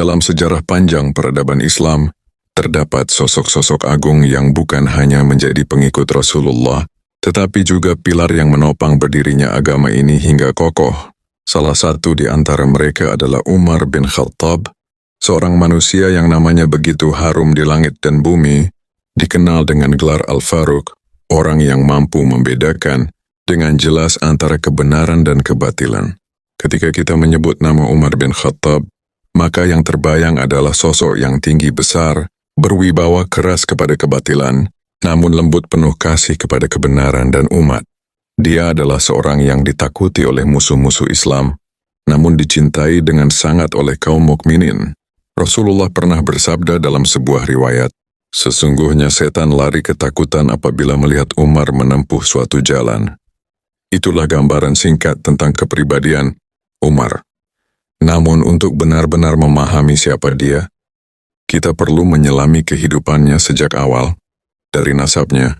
Dalam sejarah panjang peradaban Islam, terdapat sosok-sosok agung yang bukan hanya menjadi pengikut Rasulullah, tetapi juga pilar yang menopang berdirinya agama ini hingga kokoh. Salah satu di antara mereka adalah Umar bin Khattab, seorang manusia yang namanya begitu harum di langit dan bumi, dikenal dengan gelar Al-Faruq, orang yang mampu membedakan dengan jelas antara kebenaran dan kebatilan. Ketika kita menyebut nama Umar bin Khattab, maka yang terbayang adalah sosok yang tinggi besar, berwibawa keras kepada kebatilan, namun lembut penuh kasih kepada kebenaran dan umat. Dia adalah seorang yang ditakuti oleh musuh-musuh Islam, namun dicintai dengan sangat oleh kaum mukminin. Rasulullah pernah bersabda dalam sebuah riwayat, "Sesungguhnya setan lari ketakutan apabila melihat Umar menempuh suatu jalan." Itulah gambaran singkat tentang kepribadian Umar. Namun untuk benar-benar memahami siapa dia, kita perlu menyelami kehidupannya sejak awal, dari nasabnya,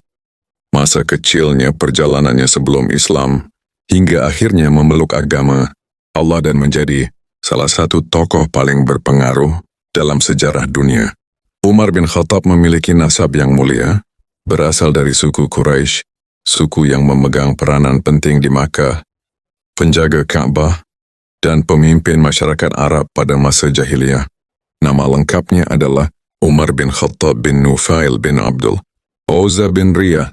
masa kecilnya, perjalanannya sebelum Islam, hingga akhirnya memeluk agama Allah dan menjadi salah satu tokoh paling berpengaruh dalam sejarah dunia. Umar bin Khattab memiliki nasab yang mulia, berasal dari suku Quraisy, suku yang memegang peranan penting di Makkah, penjaga Ka'bah, dan pemimpin masyarakat Arab pada masa jahiliyah. Nama lengkapnya adalah Umar bin Khattab bin Nufail bin Abdul Uzza bin Riyah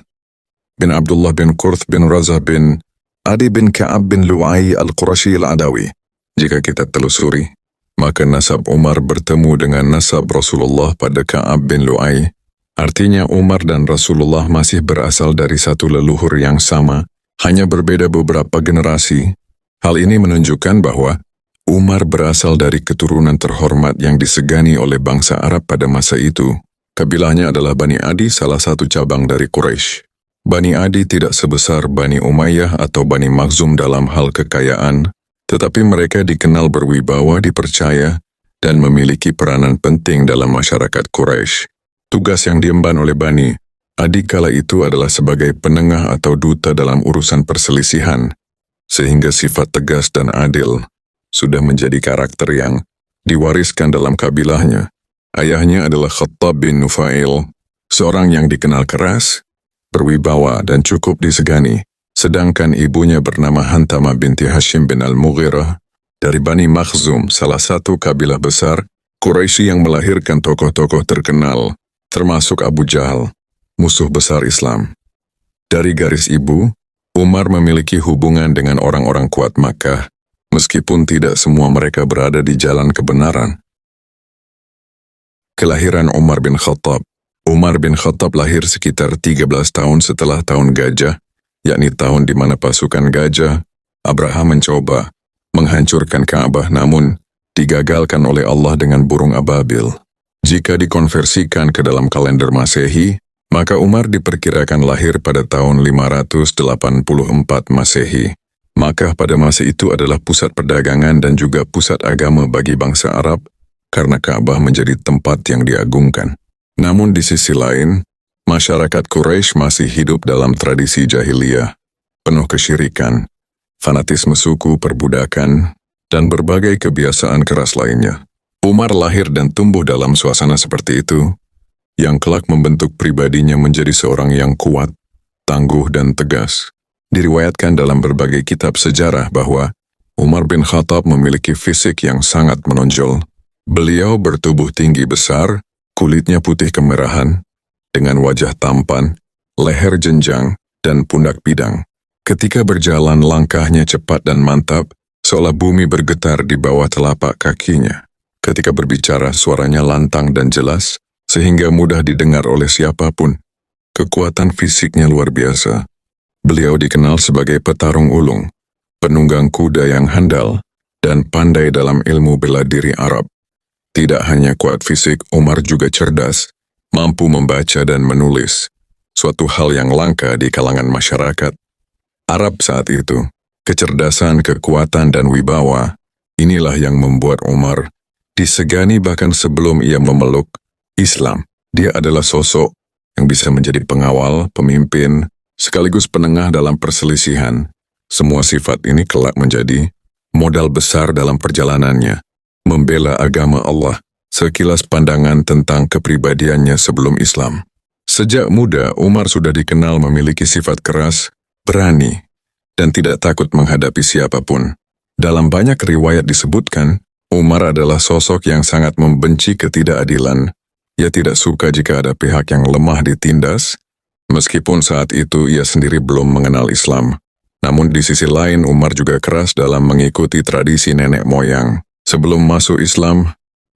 bin Abdullah bin Qurth bin Razah bin Adi bin Ka'ab bin Lu'ay al-Qurashi al-Adawi. Jika kita telusuri, maka nasab Umar bertemu dengan nasab Rasulullah pada Ka'ab bin Lu'ay. Artinya Umar dan Rasulullah masih berasal dari satu leluhur yang sama, hanya berbeda beberapa generasi. Hal ini menunjukkan bahwa Umar berasal dari keturunan terhormat yang disegani oleh bangsa Arab pada masa itu. Kabilahnya adalah Bani Adi, salah satu cabang dari Quraisy. Bani Adi tidak sebesar Bani Umayyah atau Bani Makhzum dalam hal kekayaan, tetapi mereka dikenal berwibawa, dipercaya, dan memiliki peranan penting dalam masyarakat Quraisy. Tugas yang diemban oleh Bani Adi kala itu adalah sebagai penengah atau duta dalam urusan perselisihan, sehingga sifat tegas dan adil sudah menjadi karakter yang diwariskan dalam kabilahnya. Ayahnya adalah Khattab bin Nufail, seorang yang dikenal keras, berwibawa dan cukup disegani, sedangkan ibunya bernama Hantamah binti Hashim bin Al-Mughirah dari Bani Makhzum, salah satu kabilah besar Quraisy yang melahirkan tokoh-tokoh terkenal, termasuk Abu Jahal, musuh besar Islam. Dari garis ibu, Umar memiliki hubungan dengan orang-orang kuat Makkah, meskipun tidak semua mereka berada di jalan kebenaran. Kelahiran Umar bin Khattab. Umar bin Khattab lahir sekitar 13 tahun setelah tahun gajah, yakni tahun di mana pasukan gajah, Abraham mencoba menghancurkan Ka'bah namun digagalkan oleh Allah dengan burung ababil. Jika dikonversikan ke dalam kalender Masehi, maka Umar diperkirakan lahir pada tahun 584 Masehi. Makkah pada masa itu adalah pusat perdagangan dan juga pusat agama bagi bangsa Arab, karena Ka'bah menjadi tempat yang diagungkan. Namun di sisi lain, masyarakat Quraisy masih hidup dalam tradisi jahiliyah, penuh kesyirikan, fanatisme suku, perbudakan, dan berbagai kebiasaan keras lainnya. Umar lahir dan tumbuh dalam suasana seperti itu, yang kelak membentuk pribadinya menjadi seorang yang kuat, tangguh, dan tegas. Diriwayatkan dalam berbagai kitab sejarah bahwa Umar bin Khattab memiliki fisik yang sangat menonjol. Beliau bertubuh tinggi besar, kulitnya putih kemerahan, dengan wajah tampan, leher jenjang, dan pundak bidang. Ketika berjalan langkahnya cepat dan mantap, seolah bumi bergetar di bawah telapak kakinya. Ketika berbicara suaranya lantang dan jelas, sehingga mudah didengar oleh siapapun. Kekuatan fisiknya luar biasa. Beliau dikenal sebagai petarung ulung, penunggang kuda yang handal, dan pandai dalam ilmu bela diri Arab. Tidak hanya kuat fisik, Umar juga cerdas, mampu membaca dan menulis, suatu hal yang langka di kalangan masyarakat Arab saat itu. Kecerdasan, kekuatan, dan wibawa, inilah yang membuat Umar disegani bahkan sebelum ia memeluk Islam. Dia adalah sosok yang bisa menjadi pengawal, pemimpin, sekaligus penengah dalam perselisihan. Semua sifat ini kelak menjadi modal besar dalam perjalanannya membela agama Allah. Sekilas pandangan tentang kepribadiannya sebelum Islam. Sejak muda, Umar sudah dikenal memiliki sifat keras, berani, dan tidak takut menghadapi siapapun. Dalam banyak riwayat disebutkan, Umar adalah sosok yang sangat membenci ketidakadilan. Ia tidak suka jika ada pihak yang lemah ditindas, meskipun saat itu ia sendiri belum mengenal Islam. Namun di sisi lain, Umar juga keras dalam mengikuti tradisi nenek moyang. Sebelum masuk Islam,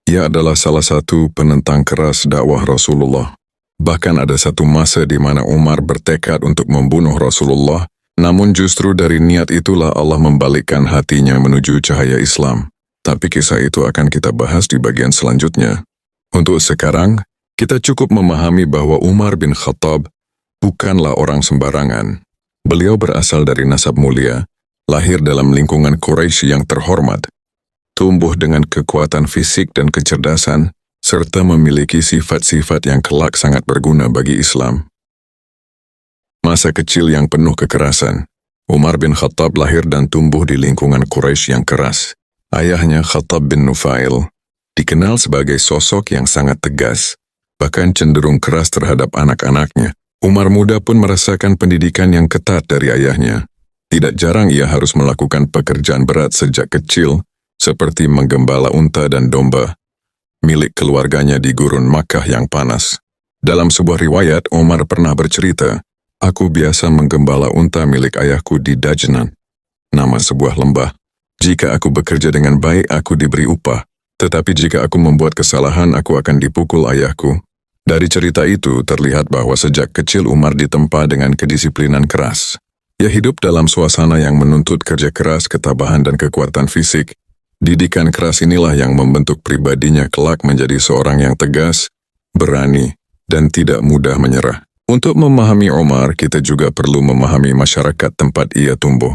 ia adalah salah satu penentang keras dakwah Rasulullah. Bahkan ada satu masa di mana Umar bertekad untuk membunuh Rasulullah, namun justru dari niat itulah Allah membalikkan hatinya menuju cahaya Islam. Tapi kisah itu akan kita bahas di bagian selanjutnya. Untuk sekarang, kita cukup memahami bahwa Umar bin Khattab bukanlah orang sembarangan. Beliau berasal dari nasab mulia, lahir dalam lingkungan Quraisy yang terhormat, tumbuh dengan kekuatan fisik dan kecerdasan, serta memiliki sifat-sifat yang kelak sangat berguna bagi Islam. Masa kecil yang penuh kekerasan. Umar bin Khattab lahir dan tumbuh di lingkungan Quraisy yang keras. Ayahnya Khattab bin Nufail dikenal sebagai sosok yang sangat tegas, bahkan cenderung keras terhadap anak-anaknya. Umar muda pun merasakan pendidikan yang ketat dari ayahnya. Tidak jarang ia harus melakukan pekerjaan berat sejak kecil, seperti menggembala unta dan domba, milik keluarganya di gurun Makkah yang panas. Dalam sebuah riwayat, Umar pernah bercerita, "Aku biasa menggembala unta milik ayahku di Dajnan, nama sebuah lembah. Jika aku bekerja dengan baik, aku diberi upah. Tetapi jika aku membuat kesalahan, aku akan dipukul ayahku." Dari cerita itu, terlihat bahwa sejak kecil Umar ditempa dengan kedisiplinan keras. Ia hidup dalam suasana yang menuntut kerja keras, ketabahan, dan kekuatan fisik. Didikan keras inilah yang membentuk pribadinya kelak menjadi seorang yang tegas, berani, dan tidak mudah menyerah. Untuk memahami Umar, kita juga perlu memahami masyarakat tempat ia tumbuh.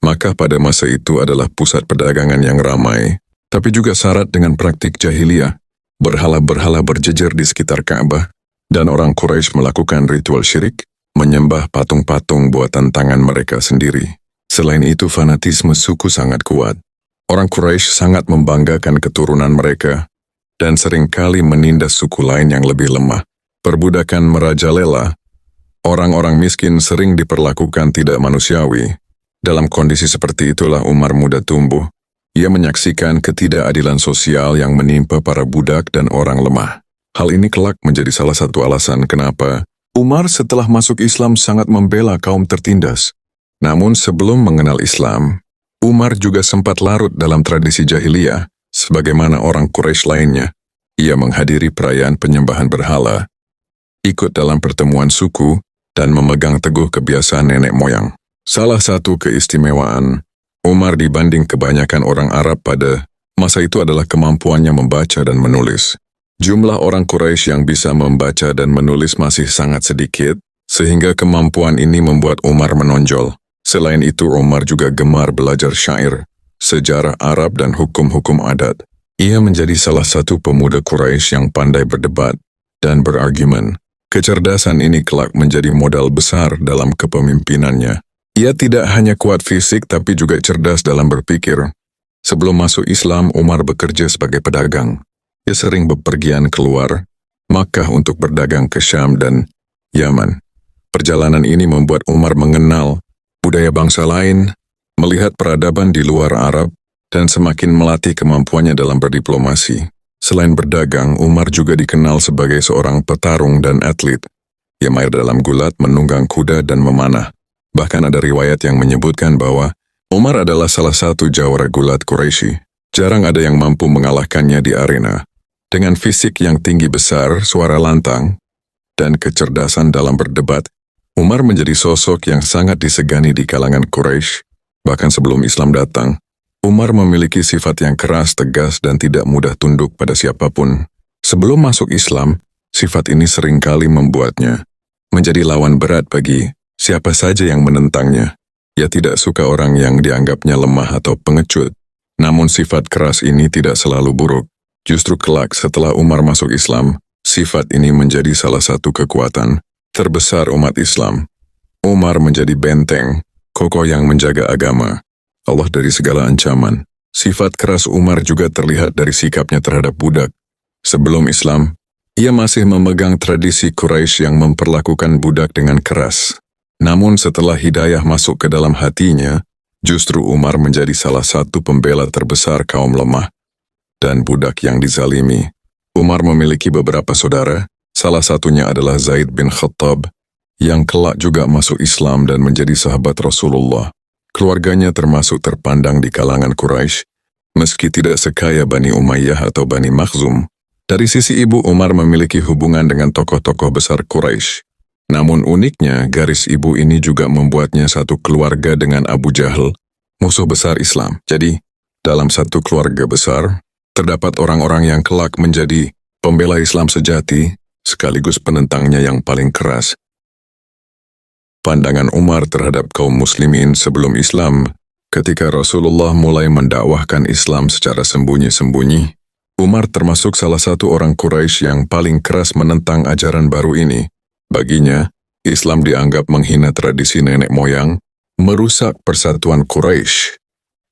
Makkah pada masa itu adalah pusat perdagangan yang ramai, tapi juga syarat dengan praktik jahiliyah. Berhala-berhala berjejer di sekitar Ka'bah, dan orang Quraisy melakukan ritual syirik, menyembah patung-patung buatan tangan mereka sendiri. Selain itu, fanatisme suku sangat kuat. Orang Quraisy sangat membanggakan keturunan mereka dan seringkali menindas suku lain yang lebih lemah. Perbudakan merajalela, orang-orang miskin sering diperlakukan tidak manusiawi. Dalam kondisi seperti itulah Umar muda tumbuh. Ia menyaksikan ketidakadilan sosial yang menimpa para budak dan orang lemah. Hal ini kelak menjadi salah satu alasan kenapa Umar setelah masuk Islam sangat membela kaum tertindas. Namun sebelum mengenal Islam, Umar juga sempat larut dalam tradisi jahiliyah, sebagaimana orang Quraisy lainnya. Ia menghadiri perayaan penyembahan berhala, ikut dalam pertemuan suku, dan memegang teguh kebiasaan nenek moyang. Salah satu keistimewaan Umar dibanding kebanyakan orang Arab pada masa itu adalah kemampuannya membaca dan menulis. Jumlah orang Quraisy yang bisa membaca dan menulis masih sangat sedikit, sehingga kemampuan ini membuat Umar menonjol. Selain itu, Umar juga gemar belajar syair, sejarah Arab, dan hukum-hukum adat. Ia menjadi salah satu pemuda Quraisy yang pandai berdebat dan berargumen. Kecerdasan ini kelak menjadi modal besar dalam kepemimpinannya. Ia tidak hanya kuat fisik tapi juga cerdas dalam berpikir. Sebelum masuk Islam, Umar bekerja sebagai pedagang. Ia sering bepergian keluar Makkah untuk berdagang ke Syam dan Yaman. Perjalanan ini membuat Umar mengenal budaya bangsa lain, melihat peradaban di luar Arab, dan semakin melatih kemampuannya dalam berdiplomasi. Selain berdagang, Umar juga dikenal sebagai seorang petarung dan atlet. Ia mahir dalam gulat, menunggang kuda, dan memanah. Bahkan ada riwayat yang menyebutkan bahwa Umar adalah salah satu jawara gulat Quraisy. Jarang ada yang mampu mengalahkannya di arena. Dengan fisik yang tinggi besar, suara lantang, dan kecerdasan dalam berdebat, Umar menjadi sosok yang sangat disegani di kalangan Quraisy. Bahkan sebelum Islam datang, Umar memiliki sifat yang keras, tegas, dan tidak mudah tunduk pada siapapun. Sebelum masuk Islam, sifat ini seringkali membuatnya menjadi lawan berat bagi siapa saja yang menentangnya. Ia tidak suka orang yang dianggapnya lemah atau pengecut. Namun sifat keras ini tidak selalu buruk. Justru kelak setelah Umar masuk Islam, sifat ini menjadi salah satu kekuatan terbesar umat Islam. Umar menjadi benteng kokoh yang menjaga agama Allah dari segala ancaman. Sifat keras Umar juga terlihat dari sikapnya terhadap budak. Sebelum Islam, ia masih memegang tradisi Quraisy yang memperlakukan budak dengan keras. Namun setelah hidayah masuk ke dalam hatinya, justru Umar menjadi salah satu pembela terbesar kaum lemah dan budak yang dizalimi. Umar memiliki beberapa saudara, salah satunya adalah Zaid bin Khattab, yang kelak juga masuk Islam dan menjadi sahabat Rasulullah. Keluarganya termasuk terpandang di kalangan Quraisy, meski tidak sekaya Bani Umayyah atau Bani Makhzum. Dari sisi ibu, Umar memiliki hubungan dengan tokoh-tokoh besar Quraisy. Namun uniknya, garis ibu ini juga membuatnya satu keluarga dengan Abu Jahal, musuh besar Islam. Jadi, dalam satu keluarga besar, terdapat orang-orang yang kelak menjadi pembela Islam sejati, sekaligus penentangnya yang paling keras. Pandangan Umar terhadap kaum muslimin sebelum Islam, ketika Rasulullah mulai mendakwahkan Islam secara sembunyi-sembunyi, Umar termasuk salah satu orang Quraisy yang paling keras menentang ajaran baru ini. Baginya, Islam dianggap menghina tradisi nenek moyang, merusak persatuan Quraisy,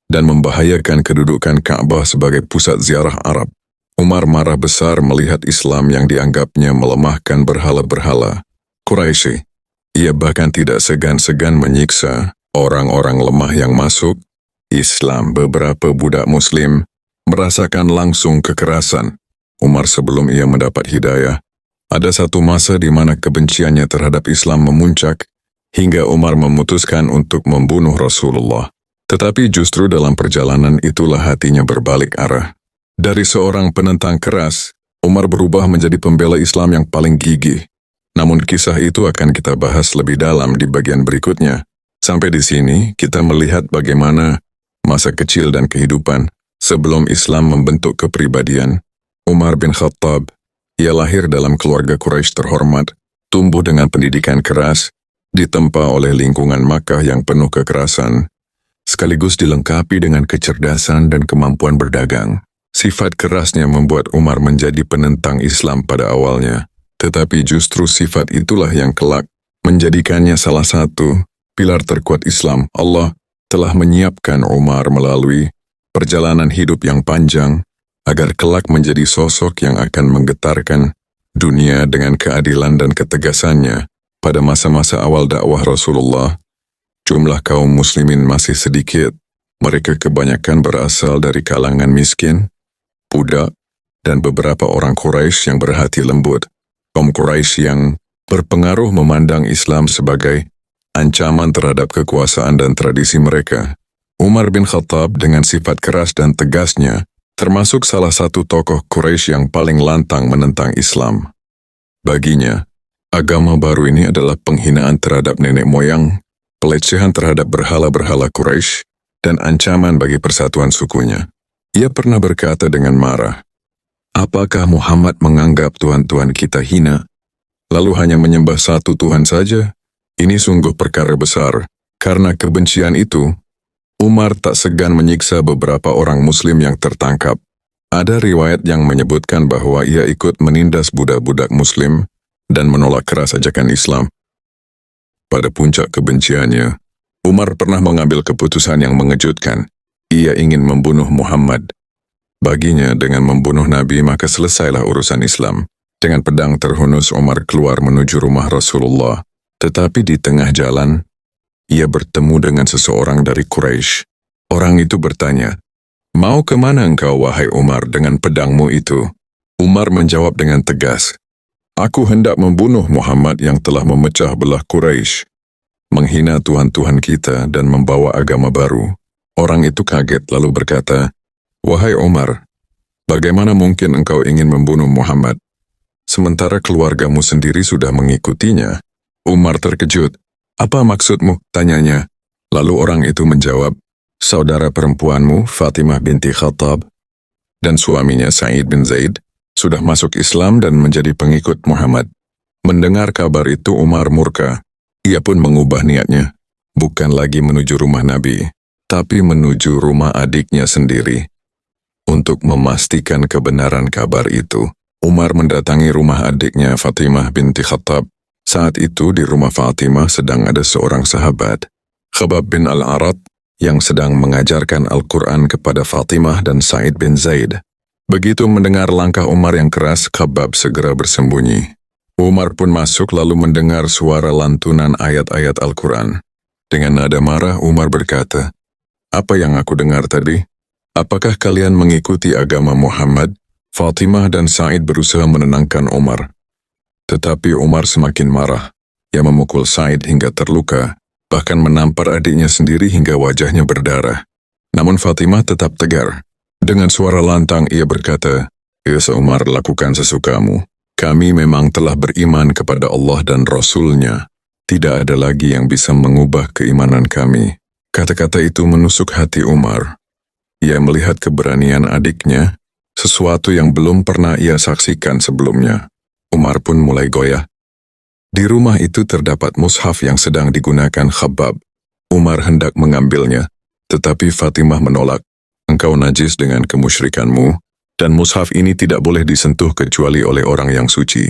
dan membahayakan kedudukan Ka'bah sebagai pusat ziarah Arab. Umar marah besar melihat Islam yang dianggapnya melemahkan berhala-berhala Quraisy. Ia bahkan tidak segan-segan menyiksa orang-orang lemah yang masuk Islam. Beberapa budak Muslim merasakan langsung kekerasan Umar sebelum ia mendapat hidayah. Ada satu masa di mana kebenciannya terhadap Islam memuncak, hingga Umar memutuskan untuk membunuh Rasulullah. Tetapi justru dalam perjalanan itulah hatinya berbalik arah. Dari seorang penentang keras, Umar berubah menjadi pembela Islam yang paling gigih. Namun kisah itu akan kita bahas lebih dalam di bagian berikutnya. Sampai di sini, kita melihat bagaimana masa kecil dan kehidupan sebelum Islam membentuk kepribadian Umar bin Khattab. Ia lahir dalam keluarga Quraisy terhormat, tumbuh dengan pendidikan keras, ditempa oleh lingkungan Makkah yang penuh kekerasan, sekaligus dilengkapi dengan kecerdasan dan kemampuan berdagang. Sifat kerasnya membuat Umar menjadi penentang Islam pada awalnya. Tetapi justru sifat itulah yang kelak menjadikannya salah satu pilar terkuat Islam. Allah telah menyiapkan Umar melalui perjalanan hidup yang panjang agar kelak menjadi sosok yang akan menggetarkan dunia dengan keadilan dan ketegasannya. Pada masa-masa awal dakwah Rasulullah, jumlah kaum muslimin masih sedikit. Mereka kebanyakan berasal dari kalangan miskin, budak, dan beberapa orang Quraisy yang berhati lembut. Kaum Quraisy yang berpengaruh memandang Islam sebagai ancaman terhadap kekuasaan dan tradisi mereka. Umar bin Khattab dengan sifat keras dan tegasnya termasuk salah satu tokoh Quraisy yang paling lantang menentang Islam. Baginya, agama baru ini adalah penghinaan terhadap nenek moyang, pelecehan terhadap berhala-berhala Quraisy, dan ancaman bagi persatuan sukunya. Ia pernah berkata dengan marah, "Apakah Muhammad menganggap Tuhan-Tuhan kita hina, lalu hanya menyembah satu Tuhan saja? Ini sungguh perkara besar." Karena kebencian itu, Umar tak segan menyiksa beberapa orang Muslim yang tertangkap. Ada riwayat yang menyebutkan bahwa ia ikut menindas budak-budak Muslim dan menolak keras ajakan Islam. Pada puncak kebenciannya, Umar pernah mengambil keputusan yang mengejutkan. Ia ingin membunuh Muhammad. Baginya, dengan membunuh Nabi maka selesailah urusan Islam. Dengan pedang terhunus, Umar keluar menuju rumah Rasulullah. Tetapi di tengah jalan, ia bertemu dengan seseorang dari Quraisy. Orang itu bertanya, "Mau kemana engkau, wahai Umar, dengan pedangmu itu?" Umar menjawab dengan tegas, "Aku hendak membunuh Muhammad yang telah memecah belah Quraisy, menghina Tuhan-Tuhan kita dan membawa agama baru." Orang itu kaget lalu berkata, "Wahai Umar, bagaimana mungkin engkau ingin membunuh Muhammad, sementara keluargamu sendiri sudah mengikutinya?" Umar terkejut. "Apa maksudmu?" tanyanya. Lalu orang itu menjawab, "Saudara perempuanmu, Fatimah binti Khattab, dan suaminya Sa'id bin Zaid, sudah masuk Islam dan menjadi pengikut Muhammad." Mendengar kabar itu Umar murka. Ia pun mengubah niatnya, bukan lagi menuju rumah Nabi, tapi menuju rumah adiknya sendiri. Untuk memastikan kebenaran kabar itu, Umar mendatangi rumah adiknya Fatimah binti Khattab. Saat itu di rumah Fatimah sedang ada seorang sahabat, Khabbab bin Al-Arat, yang sedang mengajarkan Al-Quran kepada Fatimah dan Sa'id bin Zaid. Begitu mendengar langkah Umar yang keras, Khabbab segera bersembunyi. Umar pun masuk lalu mendengar suara lantunan ayat-ayat Al-Quran. Dengan nada marah, Umar berkata, "Apa yang aku dengar tadi? Apakah kalian mengikuti agama Muhammad?" Fatimah dan Sa'id berusaha menenangkan Umar. Tetapi Umar semakin marah. Ia memukul Sa'id hingga terluka, bahkan menampar adiknya sendiri hingga wajahnya berdarah. Namun Fatimah tetap tegar. Dengan suara lantang ia berkata, "Ya Umar, lakukan sesukamu. Kami memang telah beriman kepada Allah dan Rasul-Nya. Tidak ada lagi yang bisa mengubah keimanan kami." Kata-kata itu menusuk hati Umar. Ia melihat keberanian adiknya, sesuatu yang belum pernah ia saksikan sebelumnya. Umar pun mulai goyah. Di rumah itu terdapat mushaf yang sedang digunakan Khabbab. Umar hendak mengambilnya, tetapi Fatimah menolak. "Engkau najis dengan kemusyrikanmu, dan mushaf ini tidak boleh disentuh kecuali oleh orang yang suci.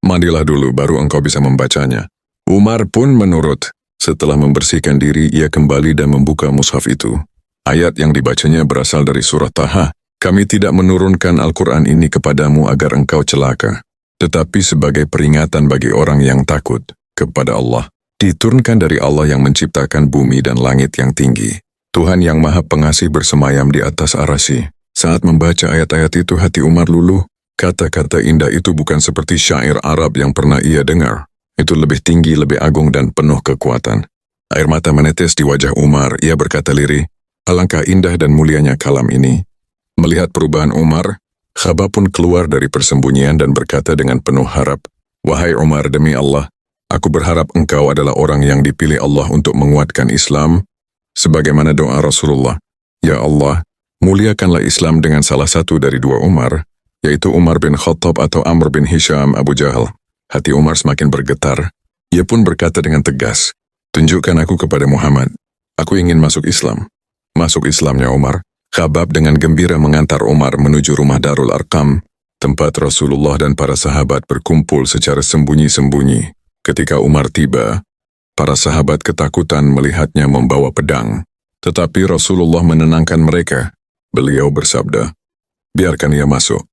Mandilah dulu, baru engkau bisa membacanya." Umar pun menurut. Setelah membersihkan diri, ia kembali dan membuka mushaf itu. Ayat yang dibacanya berasal dari surah Taha. "Kami tidak menurunkan Al-Quran ini kepadamu agar engkau celaka, tetapi sebagai peringatan bagi orang yang takut kepada Allah. Diturunkan dari Allah yang menciptakan bumi dan langit yang tinggi. Tuhan yang Maha Pengasih bersemayam di atas arasy." Saat membaca ayat-ayat itu, hati Umar luluh. Kata-kata indah itu bukan seperti syair Arab yang pernah ia dengar. Itu lebih tinggi, lebih agung dan penuh kekuatan. Air mata menetes di wajah Umar. Ia berkata lirih, "Alangkah indah dan mulianya kalam ini." Melihat perubahan Umar, Khabbab pun keluar dari persembunyian dan berkata dengan penuh harap, "Wahai Umar, demi Allah, aku berharap engkau adalah orang yang dipilih Allah untuk menguatkan Islam, sebagaimana doa Rasulullah. Ya Allah, muliakanlah Islam dengan salah satu dari dua Umar, yaitu Umar bin Khattab atau Amr bin Hisham Abu Jahal." Hati Umar semakin bergetar. Ia pun berkata dengan tegas, "Tunjukkan aku kepada Muhammad. Aku ingin masuk Islam." Masuk Islamnya Umar. Khabbab dengan gembira mengantar Umar menuju rumah Darul Arqam, tempat Rasulullah dan para sahabat berkumpul secara sembunyi-sembunyi. Ketika Umar tiba, para sahabat ketakutan melihatnya membawa pedang. Tetapi Rasulullah menenangkan mereka. Beliau bersabda, "Biarkan ia masuk."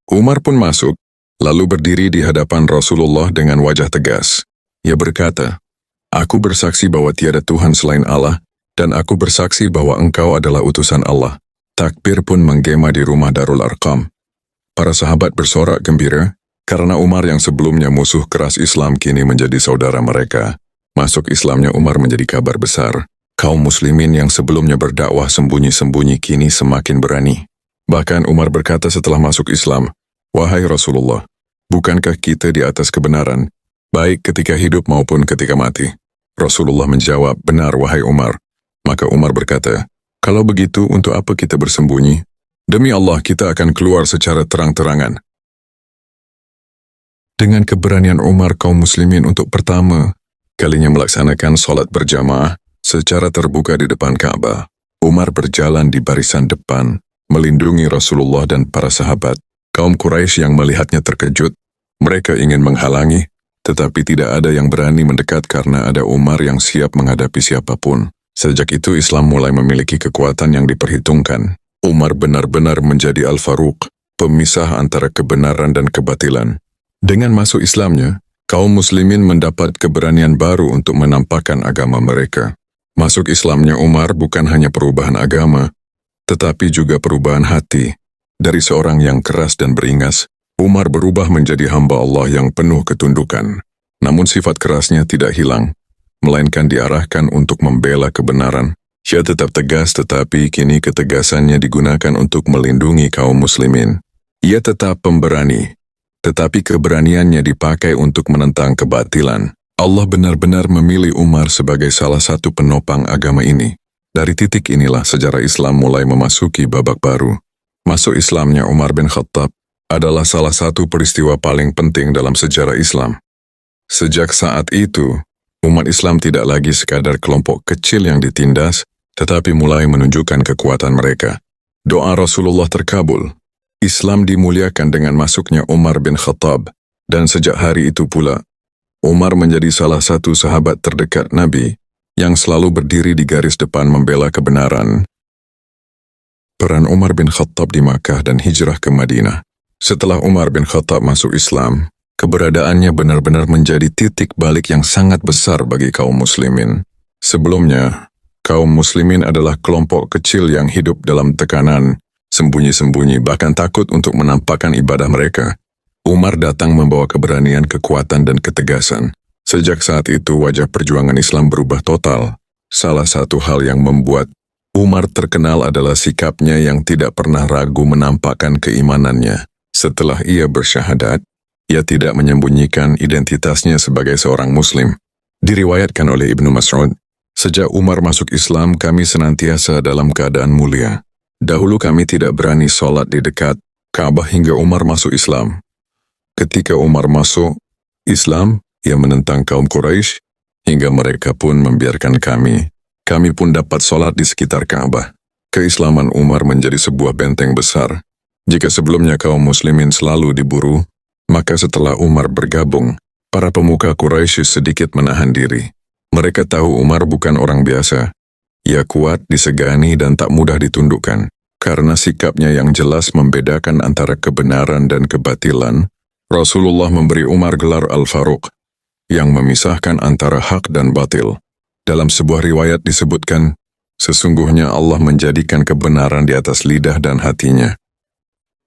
Umar pun masuk, lalu berdiri di hadapan Rasulullah dengan wajah tegas. Ia berkata, "Aku bersaksi bahwa tiada Tuhan selain Allah, dan aku bersaksi bahwa engkau adalah utusan Allah." Takbir pun menggema di rumah Darul Arqam. Para sahabat bersorak gembira, karena Umar yang sebelumnya musuh keras Islam kini menjadi saudara mereka. Masuk Islamnya Umar menjadi kabar besar. Kaum muslimin yang sebelumnya berdakwah sembunyi-sembunyi kini semakin berani. Bahkan Umar berkata setelah masuk Islam, "Wahai Rasulullah, bukankah kita di atas kebenaran, baik ketika hidup maupun ketika mati?" Rasulullah menjawab, "Benar, wahai Umar." Maka Umar berkata, "Kalau begitu, untuk apa kita bersembunyi? Demi Allah, kita akan keluar secara terang-terangan." Dengan keberanian Umar, kaum muslimin untuk pertama kalinya melaksanakan sholat berjamaah secara terbuka di depan Ka'bah. Umar berjalan di barisan depan, melindungi Rasulullah dan para sahabat. Kaum Quraisy yang melihatnya terkejut. Mereka ingin menghalangi, tetapi tidak ada yang berani mendekat karena ada Umar yang siap menghadapi siapapun. Sejak itu Islam mulai memiliki kekuatan yang diperhitungkan. Umar benar-benar menjadi Al-Faruq, pemisah antara kebenaran dan kebatilan. Dengan masuk Islamnya, kaum muslimin mendapat keberanian baru untuk menampakkan agama mereka. Masuk Islamnya Umar bukan hanya perubahan agama, tetapi juga perubahan hati. Dari seorang yang keras dan beringas, Umar berubah menjadi hamba Allah yang penuh ketundukan. Namun sifat kerasnya tidak hilang, melainkan diarahkan untuk membela kebenaran. Ia tetap tegas, tetapi kini ketegasannya digunakan untuk melindungi kaum muslimin. Ia tetap pemberani, tetapi keberaniannya dipakai untuk menentang kebatilan. Allah benar-benar memilih Umar sebagai salah satu penopang agama ini. Dari titik inilah sejarah Islam mulai memasuki babak baru. Masuk Islamnya Umar bin Khattab adalah salah satu peristiwa paling penting dalam sejarah Islam. Sejak saat itu, umat Islam tidak lagi sekadar kelompok kecil yang ditindas, tetapi mulai menunjukkan kekuatan mereka. Doa Rasulullah terkabul. Islam dimuliakan dengan masuknya Umar bin Khattab, dan sejak hari itu pula, Umar menjadi salah satu sahabat terdekat Nabi yang selalu berdiri di garis depan membela kebenaran. Peran Umar bin Khattab di Makkah dan hijrah ke Madinah. Setelah Umar bin Khattab masuk Islam, keberadaannya benar-benar menjadi titik balik yang sangat besar bagi kaum muslimin. Sebelumnya, kaum muslimin adalah kelompok kecil yang hidup dalam tekanan, sembunyi-sembunyi, bahkan takut untuk menampakkan ibadah mereka. Umar datang membawa keberanian, kekuatan, dan ketegasan. Sejak saat itu wajah perjuangan Islam berubah total. Salah satu hal yang membuat Umar terkenal adalah sikapnya yang tidak pernah ragu menampakkan keimanannya. Setelah ia bersyahadat, ia tidak menyembunyikan identitasnya sebagai seorang muslim. Diriwayatkan oleh Ibnu Mas'ud, sejak Umar masuk Islam kami senantiasa dalam keadaan mulia. Dahulu kami tidak berani sholat di dekat Ka'bah hingga Umar masuk Islam. Ketika Umar masuk Islam, ia menentang kaum Quraisy hingga mereka pun membiarkan kami. Kami pun dapat sholat di sekitar Ka'bah. Keislaman Umar menjadi sebuah benteng besar. Jika sebelumnya kaum muslimin selalu diburu, maka setelah Umar bergabung, para pemuka Quraisy sedikit menahan diri. Mereka tahu Umar bukan orang biasa. Ia kuat, disegani, dan tak mudah ditundukkan. Karena sikapnya yang jelas membedakan antara kebenaran dan kebatilan, Rasulullah memberi Umar gelar Al-Faruq, yang memisahkan antara hak dan batil. Dalam sebuah riwayat disebutkan, sesungguhnya Allah menjadikan kebenaran di atas lidah dan hatinya.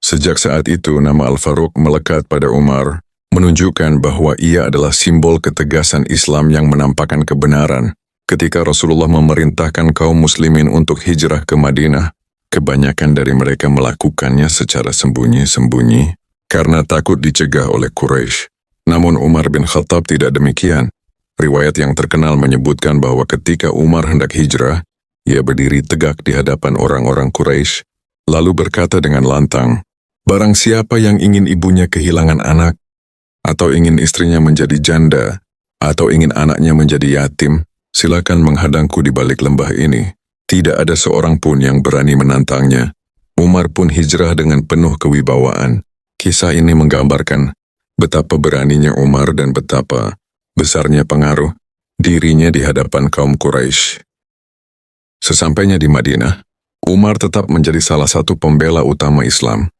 Sejak saat itu, nama Al-Faruq melekat pada Umar, menunjukkan bahwa ia adalah simbol ketegasan Islam yang menampakkan kebenaran. Ketika Rasulullah memerintahkan kaum muslimin untuk hijrah ke Madinah, kebanyakan dari mereka melakukannya secara sembunyi-sembunyi, karena takut dicegah oleh Quraisy. Namun Umar bin Khattab tidak demikian. Riwayat yang terkenal menyebutkan bahwa ketika Umar hendak hijrah, ia berdiri tegak di hadapan orang-orang Quraisy, lalu berkata dengan lantang, "Barang siapa yang ingin ibunya kehilangan anak, atau ingin istrinya menjadi janda, atau ingin anaknya menjadi yatim, silakan menghadangku di balik lembah ini." Tidak ada seorang pun yang berani menantangnya. Umar pun hijrah dengan penuh kewibawaan. Kisah ini menggambarkan betapa beraninya Umar dan betapa besarnya pengaruh dirinya di hadapan kaum Quraisy. Sesampainya di Madinah, Umar tetap menjadi salah satu pembela utama Islam.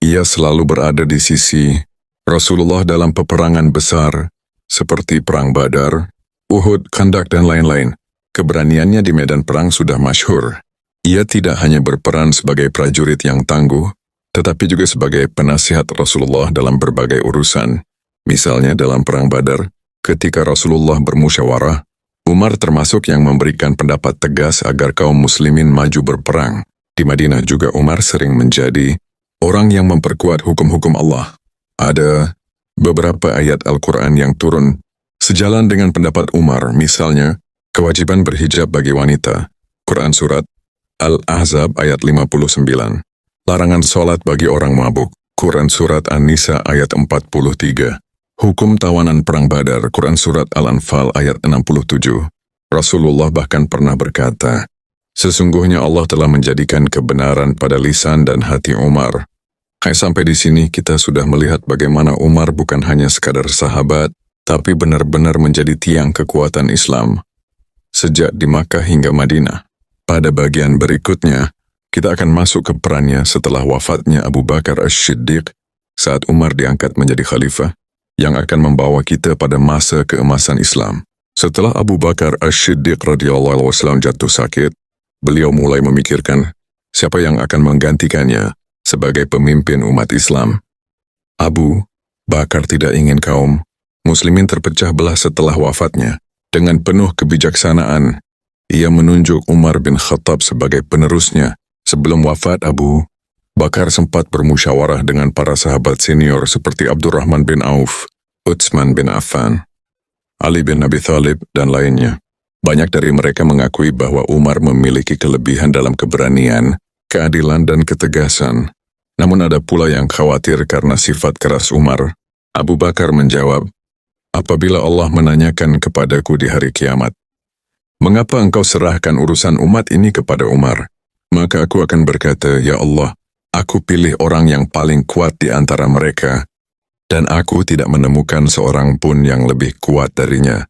Ia selalu berada di sisi Rasulullah dalam peperangan besar seperti Perang Badar, Uhud, Khandak, dan lain-lain. Keberaniannya di medan perang sudah masyhur. Ia tidak hanya berperan sebagai prajurit yang tangguh, tetapi juga sebagai penasihat Rasulullah dalam berbagai urusan. Misalnya dalam Perang Badar, ketika Rasulullah bermusyawarah, Umar termasuk yang memberikan pendapat tegas agar kaum muslimin maju berperang. Di Madinah juga Umar sering menjadi orang yang memperkuat hukum-hukum Allah. Ada beberapa ayat Al-Quran yang turun sejalan dengan pendapat Umar, misalnya kewajiban berhijab bagi wanita, Quran Surat Al-Ahzab ayat 59. Larangan sholat bagi orang mabuk, Quran Surat An-Nisa ayat 43. Hukum tawanan Perang Badar, Quran Surat Al-Anfal ayat 67. Rasulullah bahkan pernah berkata, sesungguhnya Allah telah menjadikan kebenaran pada lisan dan hati Umar. Sampai di sini kita sudah melihat bagaimana Umar bukan hanya sekadar sahabat, tapi benar-benar menjadi tiang kekuatan Islam. Sejak di Makkah hingga Madinah. Pada bagian berikutnya, kita akan masuk ke perannya setelah wafatnya Abu Bakar As-Siddiq saat Umar diangkat menjadi khalifah, yang akan membawa kita pada masa keemasan Islam. Setelah Abu Bakar As-Siddiq radhiyallahu anhu jatuh sakit, beliau mulai memikirkan siapa yang akan menggantikannya sebagai pemimpin umat Islam. Abu Bakar tidak ingin kaum muslimin terpecah belah setelah wafatnya. Dengan penuh kebijaksanaan, ia menunjuk Umar bin Khattab sebagai penerusnya. Sebelum wafat, Abu Bakar sempat bermusyawarah dengan para sahabat senior seperti Abdurrahman bin Auf, Utsman bin Affan, Ali bin Abi Thalib, dan lainnya. Banyak dari mereka mengakui bahwa Umar memiliki kelebihan dalam keberanian, keadilan, dan ketegasan. Namun ada pula yang khawatir karena sifat keras Umar. Abu Bakar menjawab, apabila Allah menanyakan kepadaku di hari kiamat, mengapa engkau serahkan urusan umat ini kepada Umar? Maka aku akan berkata, ya Allah, aku pilih orang yang paling kuat di antara mereka, dan aku tidak menemukan seorang pun yang lebih kuat darinya.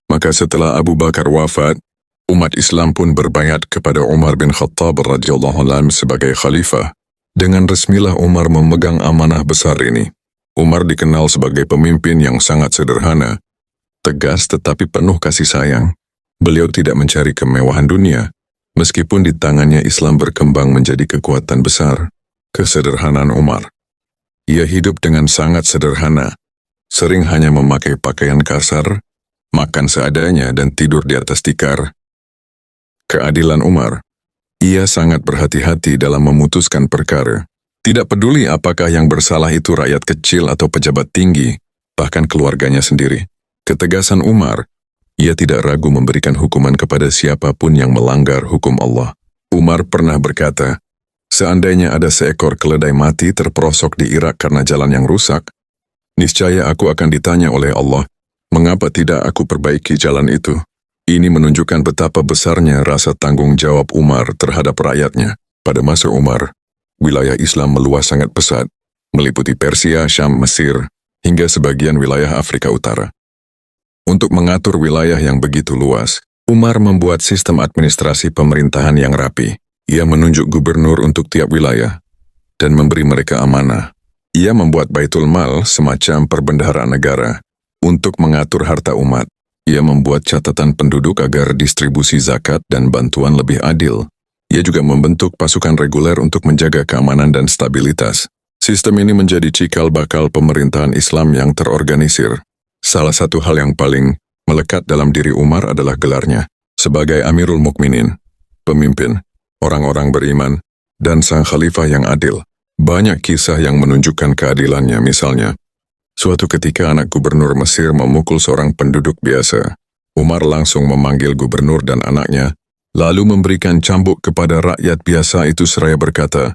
Maka setelah Abu Bakar wafat, Umat Islam pun berbaiat kepada Umar bin Khattab radhiyallahu anhu sebagai khalifah. Dengan resmilah Umar memegang amanah besar ini. Umar dikenal sebagai pemimpin yang sangat sederhana, tegas tetapi penuh kasih sayang. Beliau tidak mencari kemewahan dunia, meskipun di tangannya Islam berkembang menjadi kekuatan besar. Kesederhanaan Umar. Ia hidup dengan sangat sederhana, sering hanya memakai pakaian kasar, makan seadanya dan tidur di atas tikar. Keadilan Umar. Ia sangat berhati-hati dalam memutuskan perkara. Tidak peduli apakah yang bersalah itu rakyat kecil atau pejabat tinggi, bahkan keluarganya sendiri. Ketegasan Umar, ia tidak ragu memberikan hukuman kepada siapapun yang melanggar hukum Allah. Umar pernah berkata, seandainya ada seekor keledai mati terperosok di Irak karena jalan yang rusak, niscaya aku akan ditanya oleh Allah, mengapa tidak aku perbaiki jalan itu? Ini menunjukkan betapa besarnya rasa tanggung jawab Umar terhadap rakyatnya. Pada masa Umar, wilayah Islam meluas sangat pesat, meliputi Persia, Syam, Mesir, hingga sebagian wilayah Afrika Utara. Untuk mengatur wilayah yang begitu luas, Umar membuat sistem administrasi pemerintahan yang rapi. Ia menunjuk gubernur untuk tiap wilayah dan memberi mereka amanah. Ia membuat Baitul Mal, semacam perbendaharaan negara, untuk mengatur harta umat. Ia membuat catatan penduduk agar distribusi zakat dan bantuan lebih adil. Ia juga membentuk pasukan reguler untuk menjaga keamanan dan stabilitas. Sistem ini menjadi cikal bakal pemerintahan Islam yang terorganisir. Salah satu hal yang paling melekat dalam diri Umar adalah gelarnya sebagai Amirul Mukminin, pemimpin, orang-orang beriman, dan sang khalifah yang adil. Banyak kisah yang menunjukkan keadilannya, misalnya, suatu ketika anak gubernur Mesir memukul seorang penduduk biasa. Umar langsung memanggil gubernur dan anaknya, lalu memberikan cambuk kepada rakyat biasa itu seraya berkata,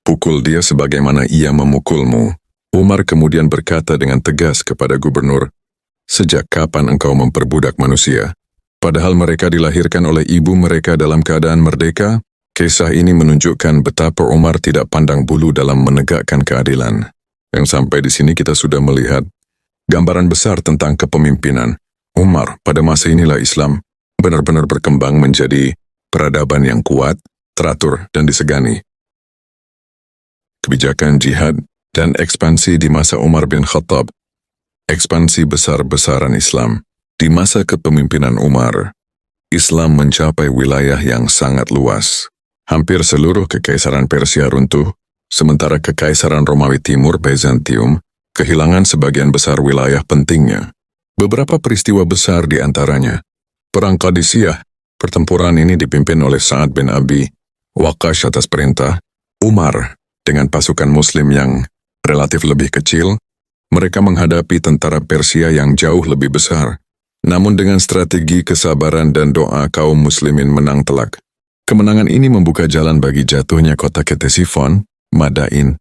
"Pukul dia sebagaimana ia memukulmu." Umar kemudian berkata dengan tegas kepada gubernur, "Sejak kapan engkau memperbudak manusia? Padahal mereka dilahirkan oleh ibu mereka dalam keadaan merdeka." Kisah ini menunjukkan betapa Umar tidak pandang bulu dalam menegakkan keadilan. Yang sampai di sini kita sudah melihat gambaran besar tentang kepemimpinan Umar. Pada masa inilah Islam benar-benar berkembang menjadi peradaban yang kuat, teratur, dan disegani. Kebijakan jihad dan ekspansi di masa Umar bin Khattab. Ekspansi besar-besaran Islam. Di masa kepemimpinan Umar, Islam mencapai wilayah yang sangat luas. Hampir seluruh kekaisaran Persia runtuh, sementara Kekaisaran Romawi Timur Byzantium kehilangan sebagian besar wilayah pentingnya. Beberapa peristiwa besar di antaranya. Perang Qadisiyah, pertempuran ini dipimpin oleh Sa'ad bin Abi Waqqas atas perintah Umar dengan pasukan Muslim yang relatif lebih kecil. Mereka menghadapi tentara Persia yang jauh lebih besar. Namun dengan strategi kesabaran dan doa kaum Muslimin menang telak. Kemenangan ini membuka jalan bagi jatuhnya kota Ktesiphon, Madain,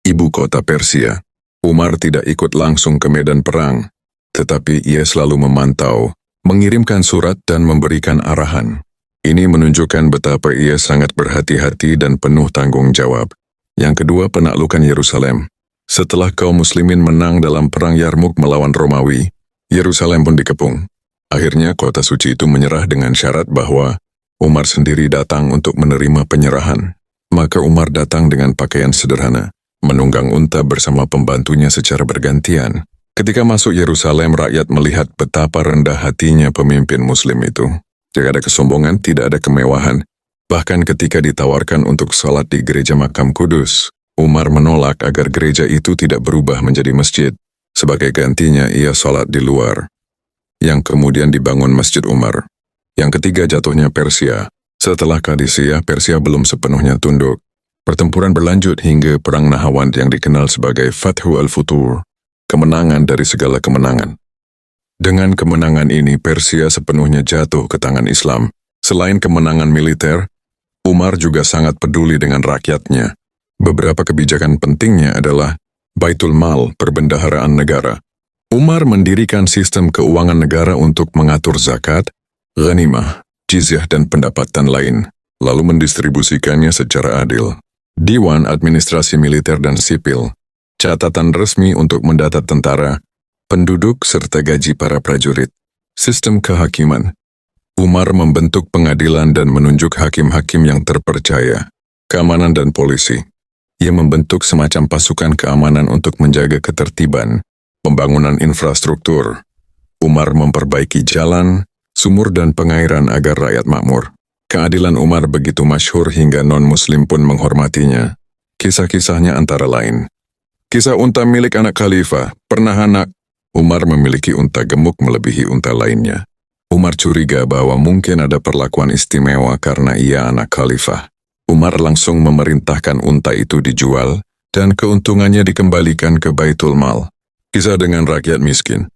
ibu kota Persia. Umar tidak ikut langsung ke medan perang, tetapi ia selalu memantau, mengirimkan surat dan memberikan arahan. Ini menunjukkan betapa ia sangat berhati-hati dan penuh tanggung jawab. Yang kedua, penaklukan Yerusalem. Setelah kaum muslimin menang dalam perang Yarmuk melawan Romawi, Yerusalem pun dikepung. Akhirnya kota suci itu menyerah dengan syarat bahwa Umar sendiri datang untuk menerima penyerahan. Maka Umar datang dengan pakaian sederhana, menunggang unta bersama pembantunya secara bergantian. Ketika masuk Yerusalem, rakyat melihat betapa rendah hatinya pemimpin muslim itu. Tidak ada kesombongan, tidak ada kemewahan. Bahkan ketika ditawarkan untuk salat di gereja Makam Kudus, Umar menolak agar gereja itu tidak berubah menjadi masjid. Sebagai gantinya, ia salat di luar, yang kemudian dibangun Masjid Umar. Yang ketiga, jatuhnya Persia. Setelah Qadisiyah, Persia belum sepenuhnya tunduk. Pertempuran berlanjut hingga Perang Nahawand yang dikenal sebagai Fathu al-Futur, kemenangan dari segala kemenangan. Dengan kemenangan ini, Persia sepenuhnya jatuh ke tangan Islam. Selain kemenangan militer, Umar juga sangat peduli dengan rakyatnya. Beberapa kebijakan pentingnya adalah Baitul Mal, perbendaharaan negara. Umar mendirikan sistem keuangan negara untuk mengatur zakat, ghanimah, jizyah dan pendapatan lain, lalu mendistribusikannya secara adil. Diwan Administrasi Militer dan Sipil, catatan resmi untuk mendata tentara, penduduk serta gaji para prajurit. Sistem kehakiman. Umar membentuk pengadilan dan menunjuk hakim-hakim yang terpercaya, keamanan dan polisi. Ia membentuk semacam pasukan keamanan untuk menjaga ketertiban, pembangunan infrastruktur. Umar memperbaiki jalan, sumur dan pengairan agar rakyat makmur. Keadilan Umar begitu masyhur hingga non-muslim pun menghormatinya. Kisah-kisahnya antara lain. Kisah unta milik anak khalifah, pernah anak. Umar memiliki unta gemuk melebihi unta lainnya. Umar curiga bahwa mungkin ada perlakuan istimewa karena ia anak khalifah. Umar langsung memerintahkan unta itu dijual dan keuntungannya dikembalikan ke Baitul Mal. Kisah dengan rakyat miskin.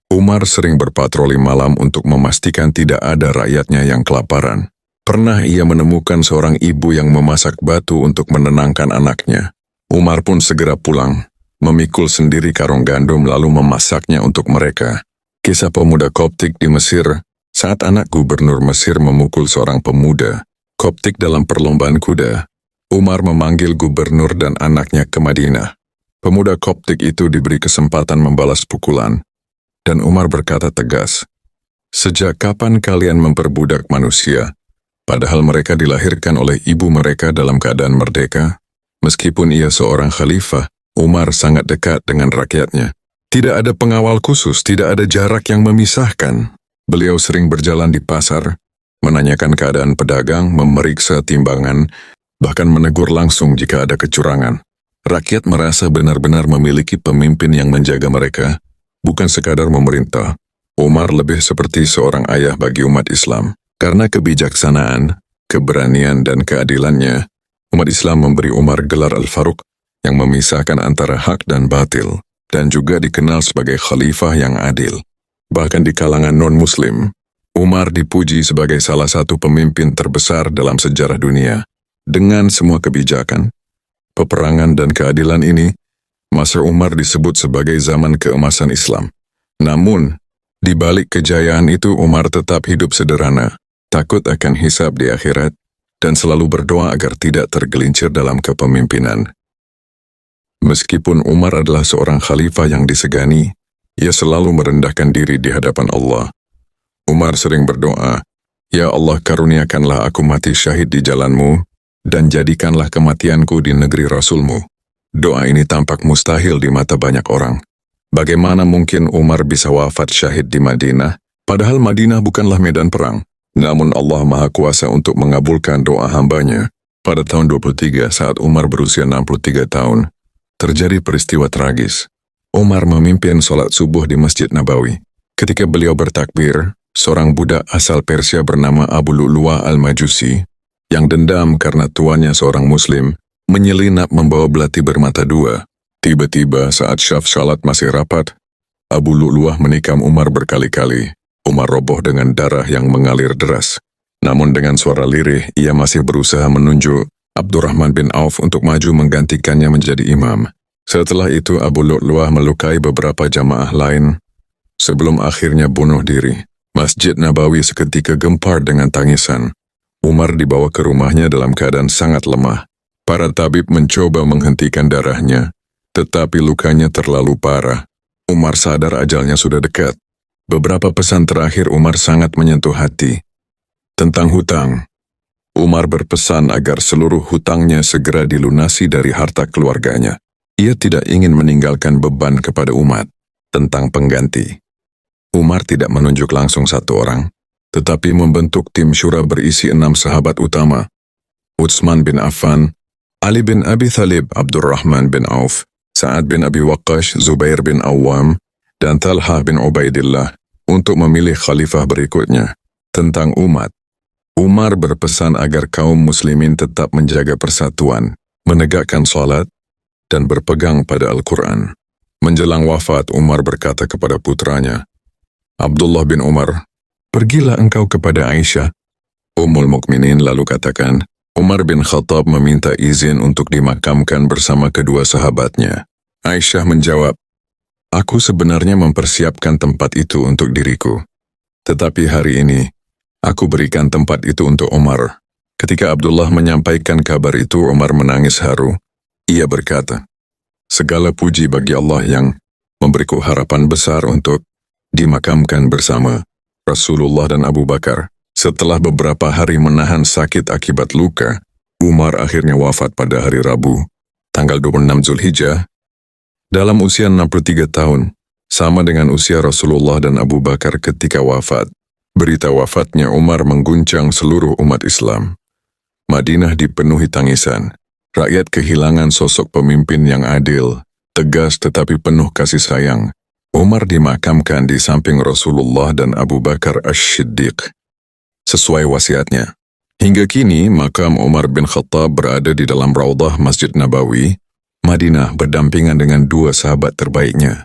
Umar sering berpatroli malam untuk memastikan tidak ada rakyatnya yang kelaparan. Pernah ia menemukan seorang ibu yang memasak batu untuk menenangkan anaknya. Umar pun segera pulang, memikul sendiri karung gandum lalu memasaknya untuk mereka. Kisah pemuda Koptik di Mesir, saat anak gubernur Mesir memukul seorang pemuda Koptik dalam perlombaan kuda, Umar memanggil gubernur dan anaknya ke Madinah. Pemuda Koptik itu diberi kesempatan membalas pukulan, dan Umar berkata tegas, "Sejak kapan kalian memperbudak manusia, padahal mereka dilahirkan oleh ibu mereka dalam keadaan merdeka?" Meskipun ia seorang khalifah, Umar sangat dekat dengan rakyatnya. Tidak ada pengawal khusus, tidak ada jarak yang memisahkan. Beliau sering berjalan di pasar, menanyakan keadaan pedagang, memeriksa timbangan, bahkan menegur langsung jika ada kecurangan. Rakyat merasa benar-benar memiliki pemimpin yang menjaga mereka, bukan sekadar memerintah. Umar lebih seperti seorang ayah bagi umat Islam. Karena kebijaksanaan, keberanian dan keadilannya, umat Islam memberi Umar gelar Al-Faruq yang memisahkan antara hak dan batil, dan juga dikenal sebagai khalifah yang adil. Bahkan di kalangan non-muslim, Umar dipuji sebagai salah satu pemimpin terbesar dalam sejarah dunia. Dengan semua kebijakan, peperangan dan keadilan ini, masa Umar disebut sebagai zaman keemasan Islam. Namun, di balik kejayaan itu Umar tetap hidup sederhana, takut akan hisab di akhirat, dan selalu berdoa agar tidak tergelincir dalam kepemimpinan. Meskipun Umar adalah seorang khalifah yang disegani, ia selalu merendahkan diri di hadapan Allah. Umar sering berdoa, "Ya Allah, karuniakanlah aku mati syahid di jalan-Mu, dan jadikanlah kematianku di negeri Rasul-Mu." Doa ini tampak mustahil di mata banyak orang. Bagaimana mungkin Umar bisa wafat syahid di Madinah, padahal Madinah bukanlah medan perang. Namun Allah Maha Kuasa untuk mengabulkan doa hambanya. Pada tahun 23 saat Umar berusia 63 tahun, terjadi peristiwa tragis. Umar memimpin sholat subuh di Masjid Nabawi. Ketika beliau bertakbir, seorang budak asal Persia bernama Abu Lu'lu'ah al-Majusi, yang dendam karena tuannya seorang muslim, menyelinap membawa belati bermata dua. Tiba-tiba saat syaf salat masih rapat, Abu Lu'lu'ah menikam Umar berkali-kali. Umar roboh dengan darah yang mengalir deras. Namun dengan suara lirih, ia masih berusaha menunjuk Abdurrahman bin Auf untuk maju menggantikannya menjadi imam. Setelah itu Abu Lu'lu'ah melukai beberapa jamaah lain, sebelum akhirnya bunuh diri. Masjid Nabawi seketika gempar dengan tangisan. Umar dibawa ke rumahnya dalam keadaan sangat lemah. Para tabib mencoba menghentikan darahnya, tetapi lukanya terlalu parah. Umar sadar ajalnya sudah dekat. Beberapa pesan terakhir Umar sangat menyentuh hati. Tentang hutang, Umar berpesan agar seluruh hutangnya segera dilunasi dari harta keluarganya. Ia tidak ingin meninggalkan beban kepada umat. Tentang pengganti, Umar tidak menunjuk langsung satu orang, tetapi membentuk tim syura berisi 6 sahabat utama. Utsman bin Affan, Ali bin Abi Thalib, Abdurrahman bin Auf, Sa'ad bin Abi Waqqash, Zubair bin Awam, dan Talha bin Ubaidillah untuk memilih khalifah berikutnya. Tentang umat, Umar berpesan agar kaum muslimin tetap menjaga persatuan, menegakkan salat, dan berpegang pada Al-Quran. Menjelang wafat, Umar berkata kepada putranya, Abdullah bin Umar, "Pergilah engkau kepada Aisyah." Ummul Mukminin lalu katakan, Umar bin Khattab meminta izin untuk dimakamkan bersama kedua sahabatnya. Aisyah menjawab, "Aku sebenarnya mempersiapkan tempat itu untuk diriku. Tetapi hari ini, aku berikan tempat itu untuk Umar." Ketika Abdullah menyampaikan kabar itu, Umar menangis haru. Ia berkata, "Segala puji bagi Allah yang memberiku harapan besar untuk dimakamkan bersama Rasulullah dan Abu Bakar. Setelah beberapa hari menahan sakit akibat luka, Umar akhirnya wafat pada hari Rabu, tanggal 26 Zulhijjah, dalam usia 63 tahun, sama dengan usia Rasulullah dan Abu Bakar ketika wafat. Berita wafatnya Umar mengguncang seluruh umat Islam. Madinah dipenuhi tangisan. Rakyat kehilangan sosok pemimpin yang adil, tegas tetapi penuh kasih sayang. Umar dimakamkan di samping Rasulullah dan Abu Bakar Ash-Shiddiq, sesuai wasiatnya. Hingga kini, makam Umar bin Khattab berada di dalam Raudhah Masjid Nabawi, Madinah berdampingan dengan dua sahabat terbaiknya,